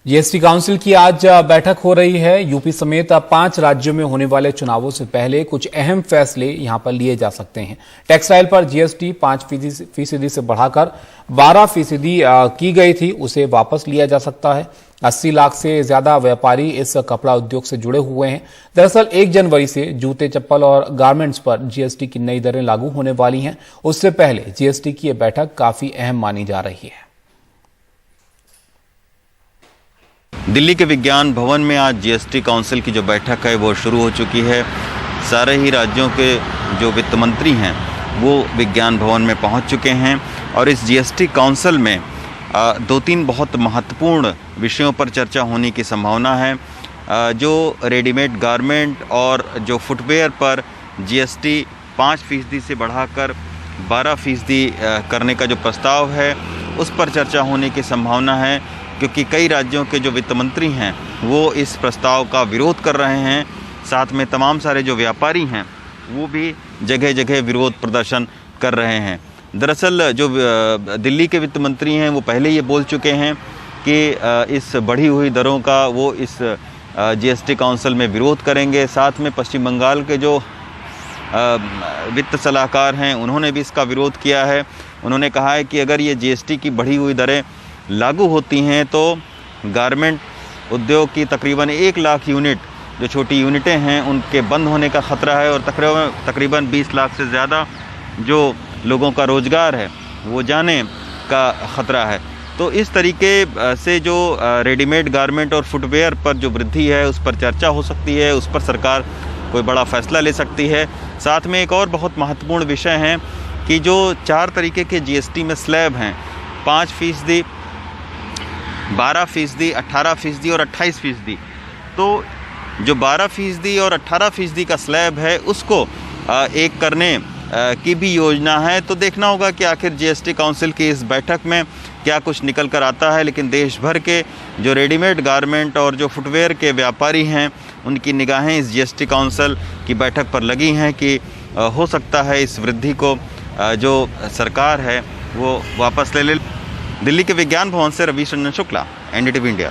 GST council की आज बैठक हो रही है। यूपी समेत 5 राज्यों में होने वाले चुनावों से पहले कुछ अहम फैसले यहां पर लिए जा सकते हैं। टेक्सटाइल पर जीएसटी 5% से बढ़ाकर 12% की गई थी, उसे वापस लिया जा सकता है। 80 लाख से ज्यादा व्यापारी इस कपड़ा उद्योग से जुड़े हुए हैं। दरअसल 1 जनवरी से जूते, चप्पल और गारमेंट्स पर जीएसटी की नई दरें लागू होने वाली हैं। उससे पहले जीएसटी की यह बैठक काफी अहम मानी जा रही है। दिल्ली के विज्ञान भवन में आज जीएसटी काउंसिल की जो बैठक है वो शुरू हो चुकी है। सारे ही राज्यों के जो वित्त मंत्री हैं वो विज्ञान भवन में पहुंच चुके हैं और इस जीएसटी काउंसिल में 2-3 बहुत महत्वपूर्ण विषयों पर चर्चा होने की संभावना है। जो रेडीमेड गारमेंट और जो फुटवेयर पर जीएसटी 5% से बढ़ाकर 12% करने का जो प्रस्ताव है उस पर चर्चा होने की संभावना है, क्योंकि कई राज्यों के जो वित्त मंत्री हैं वो इस प्रस्ताव का विरोध कर रहे हैं। साथ में तमाम सारे जो व्यापारी हैं वो भी जगह जगह विरोध प्रदर्शन कर रहे हैं। दरअसल जो दिल्ली के वित्त मंत्री हैं वो पहले ये बोल चुके हैं कि इस बढ़ी हुई दरों का वो इस जीएसटी काउंसिल में विरोध करेंगे। साथ में पश्चिम बंगाल के जो वित्त सलाहकार हैं उन्होंने भी इसका विरोध किया है। उन्होंने कहा है कि अगर ये जीएसटी की बढ़ी हुई दरें लागू होती हैं तो गारमेंट उद्योग की तकरीबन 1 लाख यूनिट जो छोटी यूनिटें हैं उनके बंद होने का ख़तरा है और तकरीबन 20 लाख से ज़्यादा जो लोगों का रोज़गार है वो जाने का ख़तरा है। तो इस तरीके से जो रेडीमेड गारमेंट और फुटवेयर पर जो वृद्धि है उस पर चर्चा हो सकती है, उस पर सरकार कोई बड़ा फैसला ले सकती है। साथ में एक और बहुत महत्वपूर्ण विषय है कि जो 4 तरीके के जीएसटी में स्लैब हैं, 5%, 12%, 18% और 28%। तो जो 12% और 18% का स्लैब है उसको एक करने की भी योजना है। तो देखना होगा कि आखिर जीएसटी काउंसिल की इस बैठक में क्या कुछ निकल कर आता है। लेकिन देश भर के जो रेडीमेड गारमेंट और जो फुटवेयर के व्यापारी हैं उनकी निगाहें इस जीएसटी काउंसिल की बैठक पर लगी हैं कि हो सकता है इस वृद्धि को जो सरकार है वो वापस ले ले। दिल्ली के विज्ञान भवन से रवीश रंजन शुक्ला, एनडीटीवी इंडिया।